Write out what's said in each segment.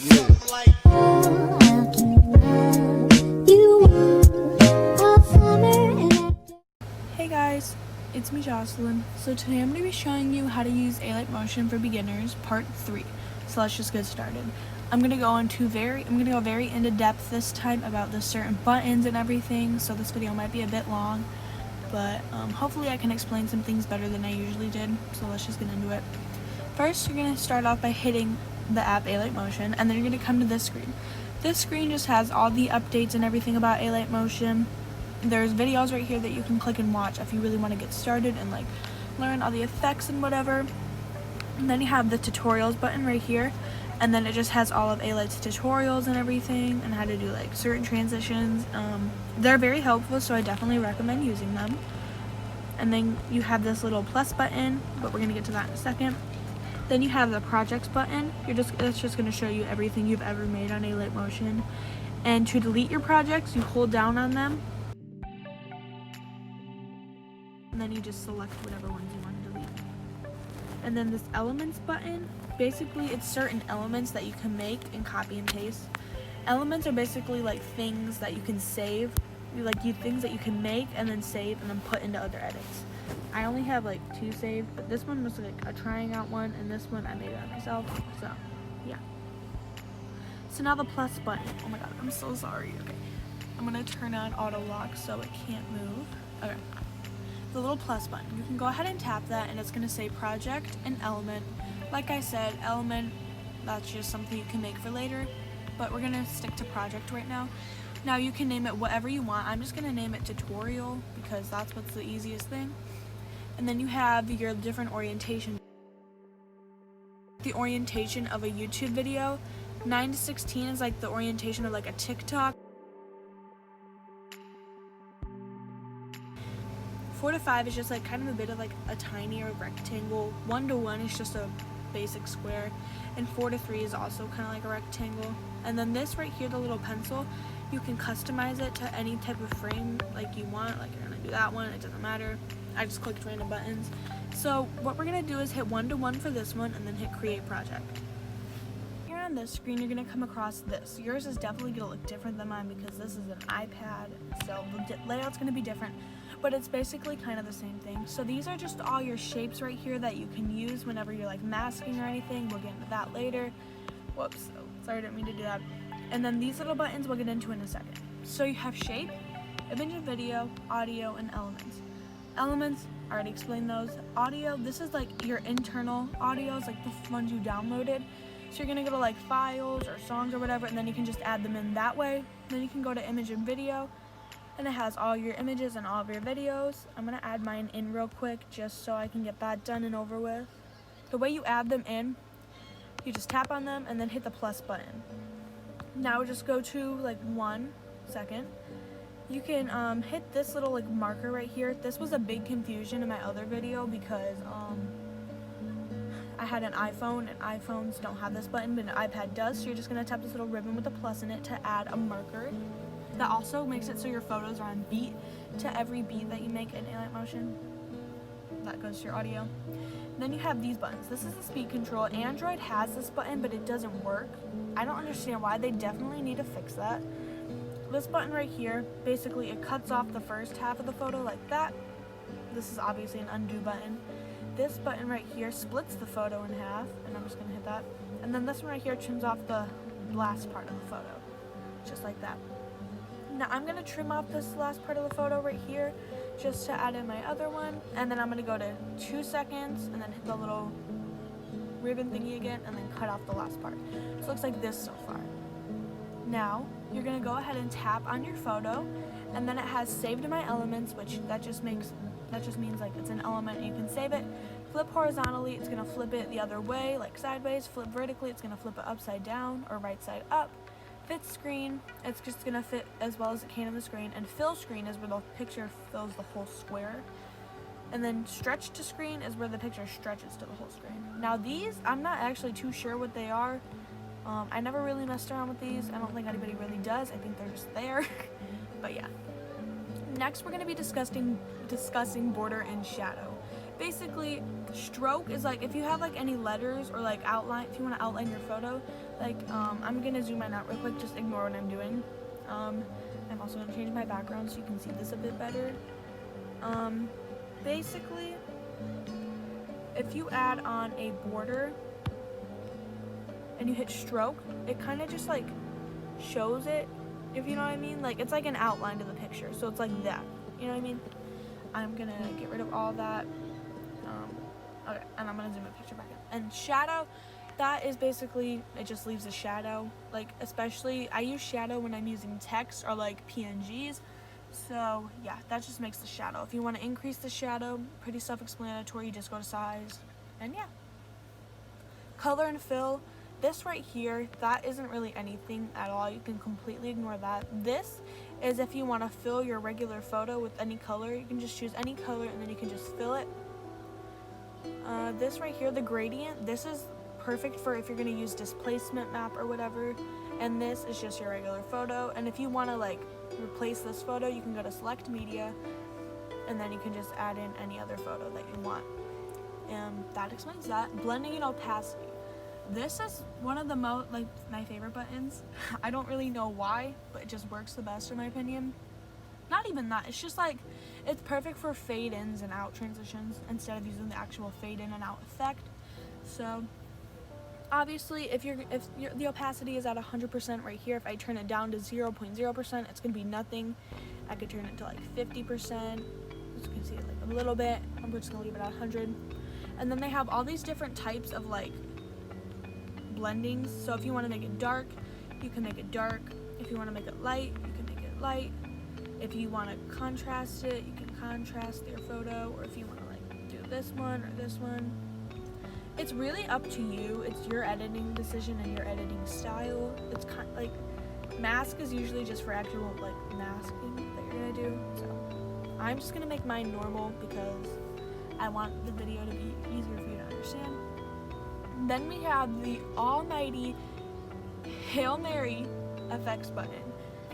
Hey guys, it's me Jocelyn. So today I'm going to be showing you how to use alight motion for beginners part 3. So let's just get started. I'm going to go very into depth this time about the certain buttons and everything, so this video might be a bit long, but hopefully I can explain some things better than I usually did. So let's just get into it. First, you're going to start off by hitting the app alight motion, and then you're going to come to this screen. This screen just has all the updates and everything about alight motion. There's videos right here that you can click and watch if you really want to get started and like learn all the effects and whatever. And then you have the tutorials button right here, and then it just has all of Alight's tutorials and everything and how to do like certain transitions. They're very helpful, so I definitely recommend using them. And then you have this little plus button, but we're gonna get to that in a second. Then you have the projects button. It's just gonna show you everything you've ever made on alight motion. And to delete your projects, you hold down on them, and then you just select whatever ones you want to delete. And then this elements button, basically it's certain elements that you can make and copy and paste. Elements are basically like things that you can save, things that you can make and then save and then put into other edits. I only have like 2 saved, but this one was like a trying out one, and this one I made it on myself, so yeah. So now the plus button. Oh my god, I'm so sorry. Okay, I'm gonna turn on auto lock so it can't move. Okay. The little plus button, you can go ahead and tap that, and it's going to say project and element. Like I said, element, that's just something you can make for later, but we're going to stick to project right now. Now you can name it whatever you want. I'm just going to name it tutorial because that's what's the easiest thing. And then you have your different orientation. The orientation of a YouTube video. 9 to 16 is like the orientation of like a TikTok. 4 to 5 is just like kind of a bit of like a tinier rectangle. 1 to 1 is just a basic square, and 4 to 3 is also kind of like a rectangle. And then this right here, the little pencil, you can customize it to any type of frame like you want. Like you're gonna do that one, it doesn't matter. I just clicked random buttons. So what we're gonna do is hit 1 to 1 for this one, and then hit create project. Here on this screen, you're gonna come across this. Yours is definitely gonna look different than mine because this is an iPad, so the layout's gonna be different, but it's basically kind of the same thing. So these are just all your shapes right here that you can use whenever you're like masking or anything. We'll get into that later. Whoops, oh, sorry, I didn't mean to do that. And then these little buttons we'll get into in a second. So you have shape, image and video, audio, and elements. Elements, I already explained those. Audio, this is like your internal audios, like the ones you downloaded. So you're gonna go to like files or songs or whatever, and then you can just add them in that way. Then you can go to image and video, and it has all your images and all of your videos. I'm gonna add mine in real quick just so I can get that done and over with. The way you add them in, you just tap on them and then hit the plus button. Now just go to like 1 second. You can hit this little like marker right here. This was a big confusion in my other video because I had an iPhone, and iPhones don't have this button, but an iPad does. So you're just gonna tap this little ribbon with a plus in it to add a marker. That also makes it so your photos are on beat to every beat that you make in alight motion. That goes to your audio. Then you have these buttons. This is the speed control. Android has this button, but it doesn't work. I don't understand why. They definitely need to fix that. This button right here, basically it cuts off the first half of the photo like that. This is obviously an undo button. This button right here splits the photo in half, and I'm just gonna hit that. And then this one right here trims off the last part of the photo, just like that. Now I'm gonna trim off this last part of the photo right here just to add in my other one, and then I'm gonna go to 2 seconds and then hit the little ribbon thingy again and then cut off the last part. So it looks like this so far. Now you're gonna go ahead and tap on your photo, and then it has saved in my elements, which that just means like it's an element and you can save it. Flip horizontally, it's gonna flip it the other way, like sideways. Flip vertically, it's gonna flip it upside down or right side up. Fit screen, it's just gonna fit as well as it can in the screen. And fill screen is where the picture fills the whole square. And then stretch to screen is where the picture stretches to the whole screen. Now these, I'm not actually too sure what they are. I never really messed around with these. I don't think anybody really does. I think they're just there. But yeah. Next, we're going to be discussing border and shadow. Basically, stroke is like if you have like any letters or like outline, if you want to outline your photo, Like, I'm gonna zoom in out real quick, just ignore what I'm doing. I'm also gonna change my background so you can see this a bit better. Basically, if you add on a border and you hit stroke, it kind of just like shows it, if you know what I mean. Like, it's like an outline to the picture, so it's like that, you know what I mean. I'm gonna get rid of all that. Okay, and I'm gonna zoom the picture back in. And shadow, that is basically, it just leaves a shadow. Like, especially, I use shadow when I'm using text or like PNGs. So yeah, that just makes the shadow. If you want to increase the shadow, pretty self-explanatory, you just go to size, and yeah. Color and fill, this right here, that isn't really anything at all. You can completely ignore that. This is if you want to fill your regular photo with any color. You can just choose any color and then you can just fill it. This right here, the gradient, this is perfect for if you're going to use displacement map or whatever, and this is just your regular photo. And if you want to like replace this photo, you can go to select media and then you can just add in any other photo that you want, and that explains that. Blending and opacity, this is one of the my favorite buttons. I don't really know why, but it just works the best in my opinion. Not even that, it's just like, it's perfect for fade ins and out transitions instead of using the actual fade in and out effect. So obviously, if the opacity is at 100% right here, if I turn it down to 0.0%, it's gonna be nothing. I could turn it to like 50%. As you can see, like a little bit. I'm just gonna leave it at 100. And then they have all these different types of like blendings. So if you want to make it dark, you can make it dark. If you want to make it light, you can make it light. If you want to contrast it, you can contrast your photo. Or if you want to like do this one or this one. It's really up to you. It's your editing decision and your editing style. It's kind of like, mask is usually just for actual like masking that you're gonna do. So I'm just gonna make mine normal because I want the video to be easier for you to understand. Then we have the almighty Hail Mary effects button.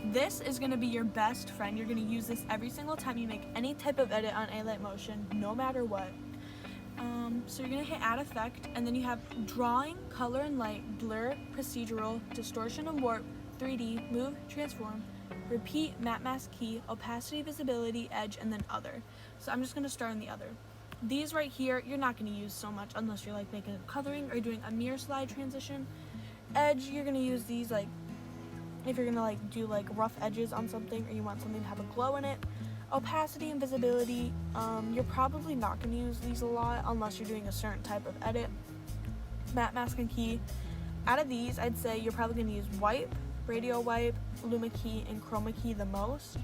This is gonna be your best friend. You're gonna use this every single time you make any type of edit on Alight Motion, no matter what. So you're gonna hit add effect, and then you have drawing, color and light, blur, procedural, distortion and warp, 3D, move, transform, repeat, matte mask key, opacity, visibility, edge, and then other. So I'm just gonna start in the other. These right here, you're not gonna use so much unless you're like making a coloring or doing a mirror slide transition. Edge, you're gonna use these like if you're gonna like do like rough edges on something or you want something to have a glow in it. Opacity and visibility, you're probably not going to use these a lot unless you're doing a certain type of edit. Matte mask and key, out of these I'd say you're probably going to use wipe, radio wipe, luma key, and chroma key the most.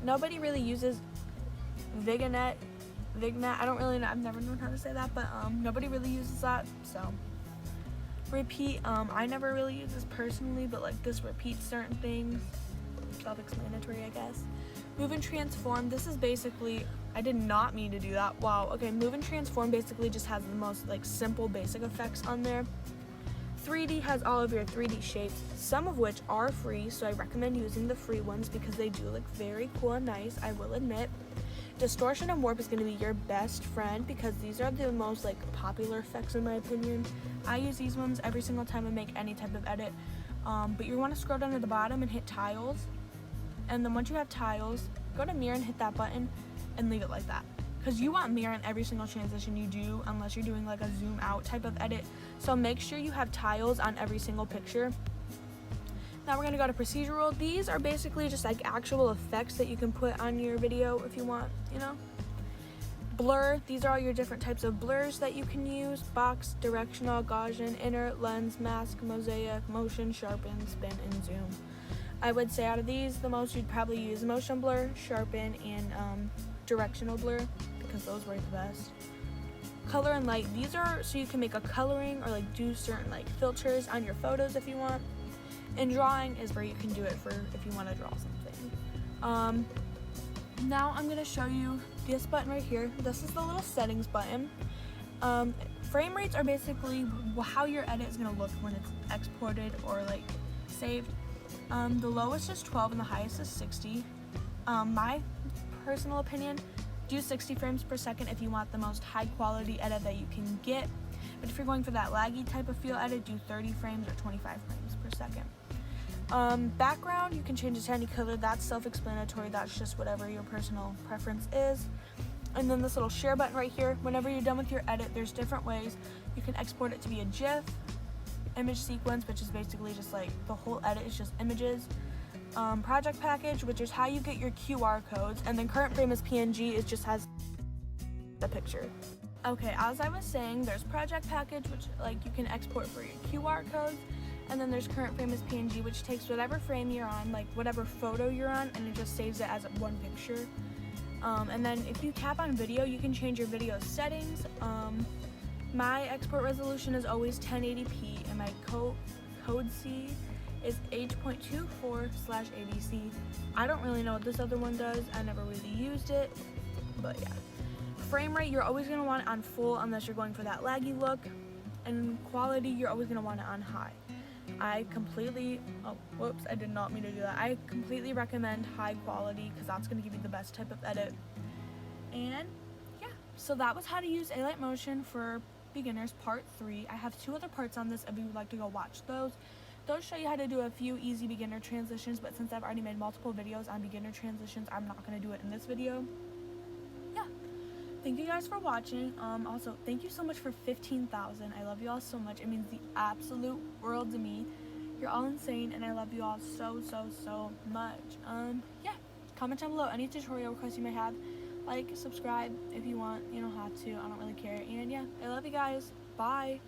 Nobody really uses vignette, I don't really know, I've never known how to say that, but nobody really uses that. So repeat, I never really use this personally, but like this repeats certain things. Self-explanatory, I guess. Move and transform, this is basically, I did not mean to do that, wow. Okay, move and transform basically just has the most like simple basic effects on there. 3D has all of your 3D shapes, some of which are free, so I recommend using the free ones because they do look very cool and nice, I will admit. Distortion and warp is going to be your best friend because these are the most like popular effects in my opinion. I use these ones every single time I make any type of edit. But you want to scroll down to the bottom and hit tiles. And then once you have tiles, go to mirror and hit that button and leave it like that. Because you want mirror in every single transition you do unless you're doing like a zoom out type of edit. So make sure you have tiles on every single picture. Now we're going to go to procedural. These are basically just like actual effects that you can put on your video if you want, you know. Blur, these are all your different types of blurs that you can use. Box, directional, Gaussian, inner, lens, mask, mosaic, motion, sharpen, spin, and zoom. I would say out of these, the most you'd probably use motion blur, sharpen, and directional blur because those work the best. Color and light, these are so you can make a coloring or like do certain like filters on your photos if you want. And drawing is where you can do it for if you want to draw something. Now I'm going to show you this button right here. This is the little settings button. Frame rates are basically how your edit is going to look when it's exported or like saved. The lowest is 12 and the highest is 60. My personal opinion, do 60 frames per second if you want the most high quality edit that you can get. But if you're going for that laggy type of feel edit, do 30 frames or 25 frames per second. Background, you can change it to any color. That's self-explanatory. That's just whatever your personal preference is. And then this little share button right here, whenever you're done with your edit, there's different ways. You can export it to be a GIF, image sequence, which is basically just like the whole edit is just images. Project package, which is how you get your QR codes, and then current frame as PNG, it just has the picture. Okay, as I was saying, there's project package, which like you can export for your QR codes, and then there's current frame as PNG, which takes whatever frame you're on, like whatever photo you're on, and it just saves it as one picture. And then if you tap on video, you can change your video settings. My export resolution is always 1080p, and my code C is H.24/ABC. I don't really know what this other one does. I never really used it, but yeah. Frame rate, you're always going to want it on full unless you're going for that laggy look. And quality, you're always going to want it on high. I did not mean to do that. I completely recommend high quality because that's going to give you the best type of edit. And yeah, so that was how to use Alight Motion for beginners part 3. I have 2 other parts on this if you would like to go watch those. Those show you how to do a few easy beginner transitions, but since I've already made multiple videos on beginner transitions, I'm not going to do it in this video. Yeah, thank you guys for watching. Also, thank you so much for 15,000. I love you all so much. It means the absolute world to me. You're all insane, and I love you all so much. Yeah, comment down below any tutorial requests you may have. Like, subscribe if you want. You don't have to. I don't really care. And yeah, I love you guys. Bye.